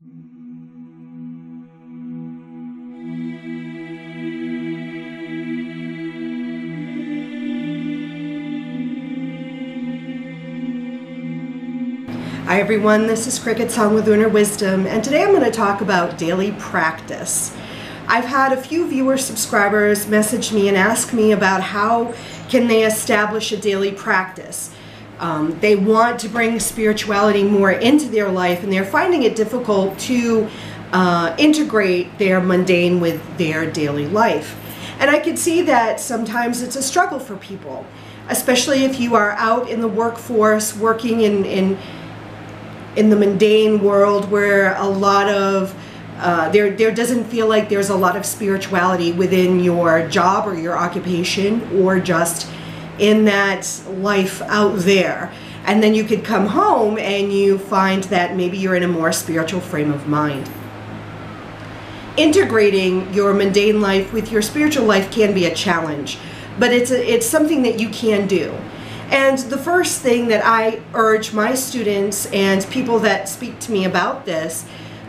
Hi everyone, this is CricketSong with Lunar Wisdom, and today I'm going to talk about daily practice. I've had a few viewer subscribers message me and ask me about how can they establish a daily practice. They want to bring spirituality more into their life, and they're finding it difficult to integrate their mundane with their daily life. And I can see that sometimes it's a struggle for people, especially if you are out in the workforce working in the mundane world where a lot of there doesn't feel like there's a lot of spirituality within your job or your occupation, or just in that life out there. And then you could come home and you find that maybe you're in a more spiritual frame of mind. Integrating your mundane life with your spiritual life can be a challenge, but it's something that you can do. And the first thing that I urge my students and people that speak to me about this,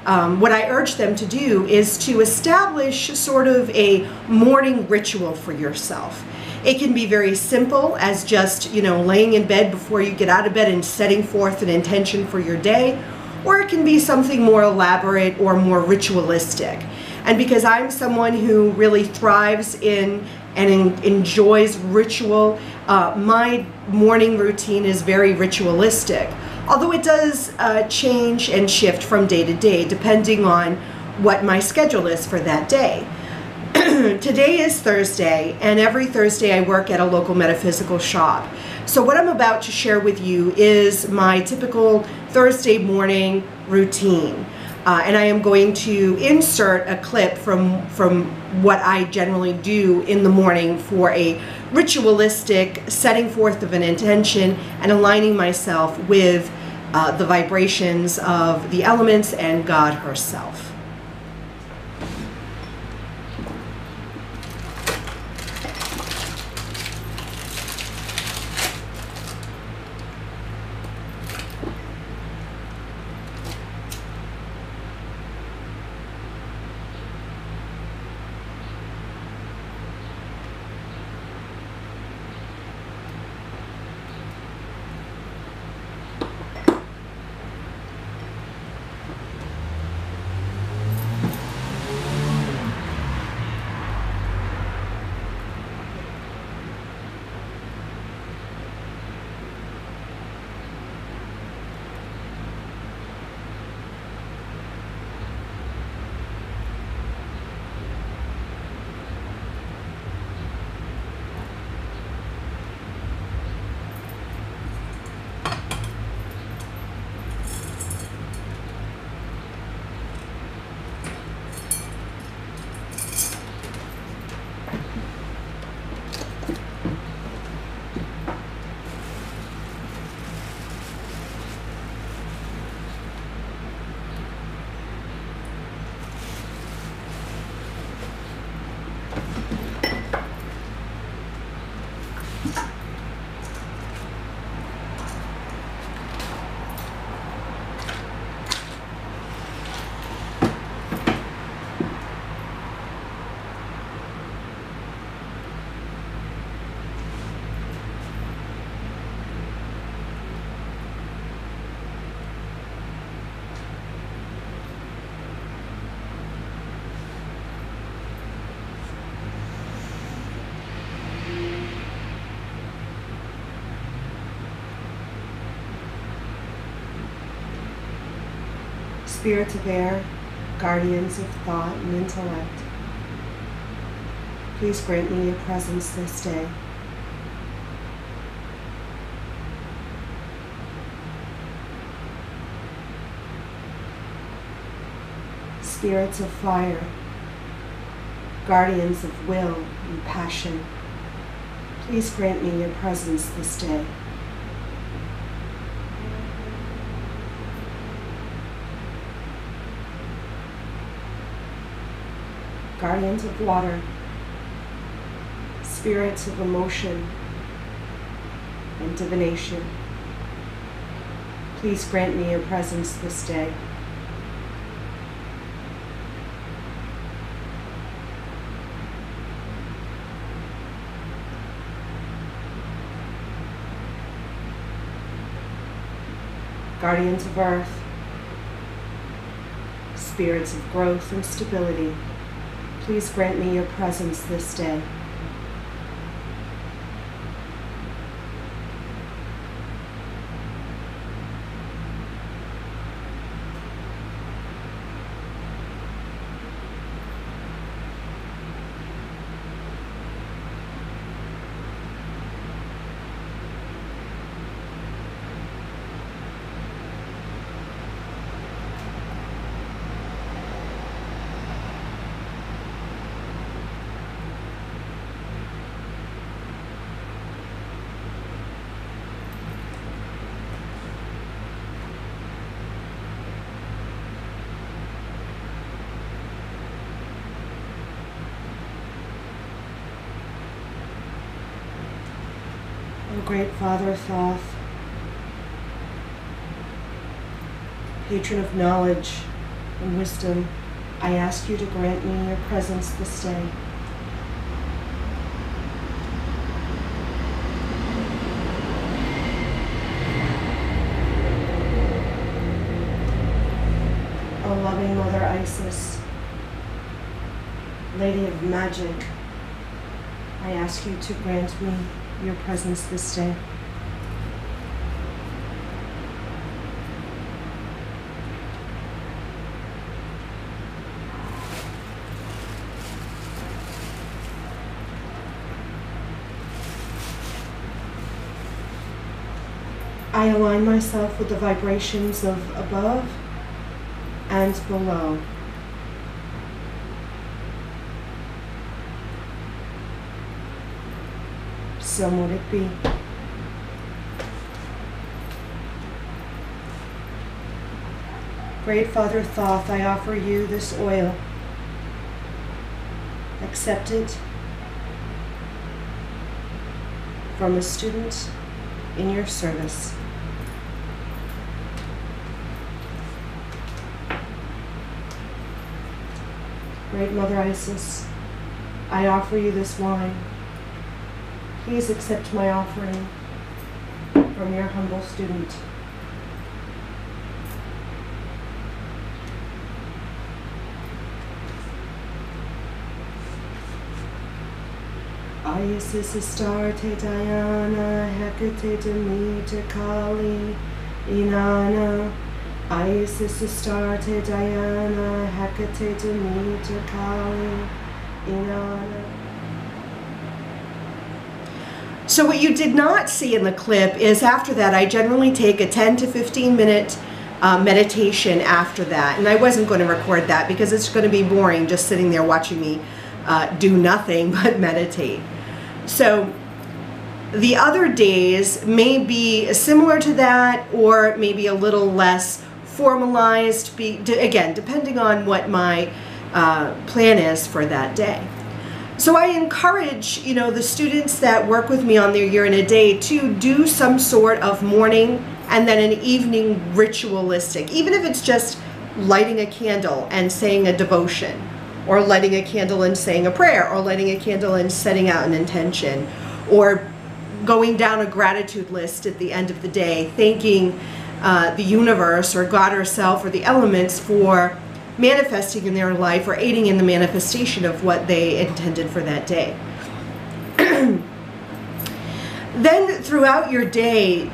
what I urge them to do is to establish sort of a morning ritual for yourself. It can be very simple, as just, laying in bed before you get out of bed and setting forth an intention for your day, or it can be something more elaborate or more ritualistic. And because I'm someone who really thrives in and enjoys ritual, my morning routine is very ritualistic, although it does change and shift from day to day depending on what my schedule is for that day. Today is Thursday, and every Thursday I work at a local metaphysical shop. So what I'm about to share with you is my typical Thursday morning routine. And I am going to insert a clip from what I generally do in the morning for a ritualistic setting forth of an intention and aligning myself with the vibrations of the elements and God herself. Spirits of air, guardians of thought and intellect, please grant me your presence this day. Spirits of fire, guardians of will and passion, please grant me your presence this day. Guardians of water, spirits of emotion and divination, please grant me your presence this day. guardians of earth, spirits of growth and stability, please grant me your presence this day. O great Father Thoth, patron of knowledge and wisdom, I ask you to grant me your presence this day. O loving Mother Isis, Lady of Magic, I ask you to grant me your presence this day. I align myself with the vibrations of above and below. So would it be. Great Father Thoth, I offer you this oil. Accept it from a student in your service. Great Mother Isis, I offer you this wine. Please accept my offering from your humble student. Isis Astarte Diana, Hecate Demeter Kali, Inanna. Isis Astarte Diana, Hecate Demeter Kali, Inanna. So what you did not see in the clip is after that I generally take a 10 to 15 minute meditation after that, and I wasn't going to record that because it's going to be boring just sitting there watching me do nothing but meditate. So the other days may be similar to that or maybe a little less formalized, again depending on what my plan is for that day. So I encourage, the students that work with me on their year in a day to do some sort of morning and then an evening ritualistic, even if it's just lighting a candle and saying a devotion, or lighting a candle and saying a prayer, or lighting a candle and setting out an intention, or going down a gratitude list at the end of the day, thanking the universe or God herself or the elements for manifesting in their life or aiding in the manifestation of what they intended for that day. Then throughout your day,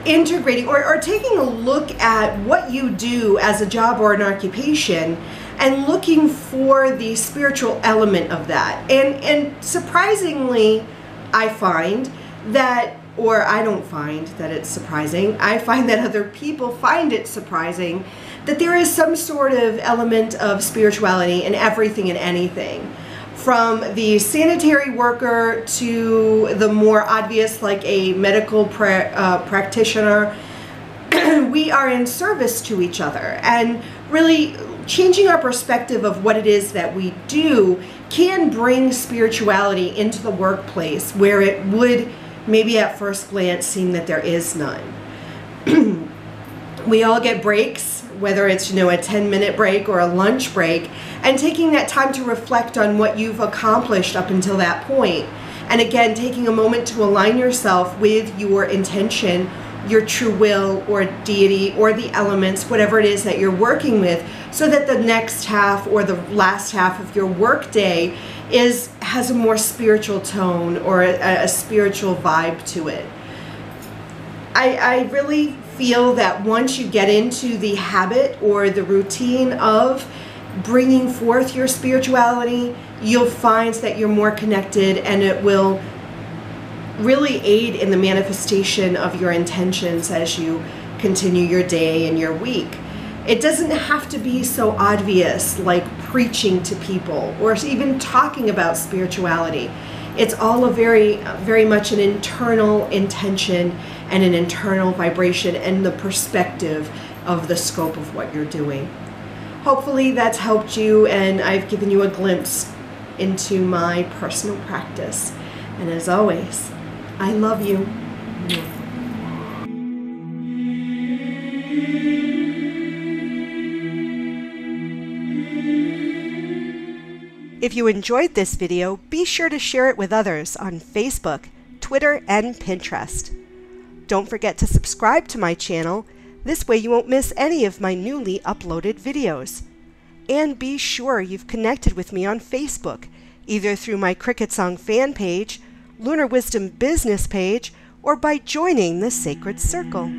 integrating or taking a look at what you do as a job or an occupation and looking for the spiritual element of that. And surprisingly, I find that, or I don't find that it's surprising, I find that other people find it surprising that there is some sort of element of spirituality in everything and anything. From the sanitary worker to the more obvious, like a medical practitioner, we are in service to each other. And really changing our perspective of what it is that we do can bring spirituality into the workplace where it would maybe at first glance seem that there is none. We all get breaks, whether it's a 10-minute break or a lunch break, and taking that time to reflect on what you've accomplished up until that point. And again, taking a moment to align yourself with your intention your true will or deity or the elements, whatever it is that you're working with, so that the next half or the last half of your work day has a more spiritual tone or a spiritual vibe to it. I really feel that once you get into the habit or the routine of bringing forth your spirituality, you'll find that you're more connected, and it will really aid in the manifestation of your intentions as you continue your day and your week. It doesn't have to be so obvious, like preaching to people or even talking about spirituality. It's all a very much an internal intention and an internal vibration and the perspective of the scope of what you're doing. Hopefully that's helped you, and I've given you a glimpse into my personal practice. And as always, I love you. If you enjoyed this video, be sure to share it with others on Facebook, Twitter, and Pinterest. Don't forget to subscribe to my channel. This way you won't miss any of my newly uploaded videos. And be sure you've connected with me on Facebook, either through my CricketSong fan page, Lunar Wisdom business page, or by joining the Sacred Circle.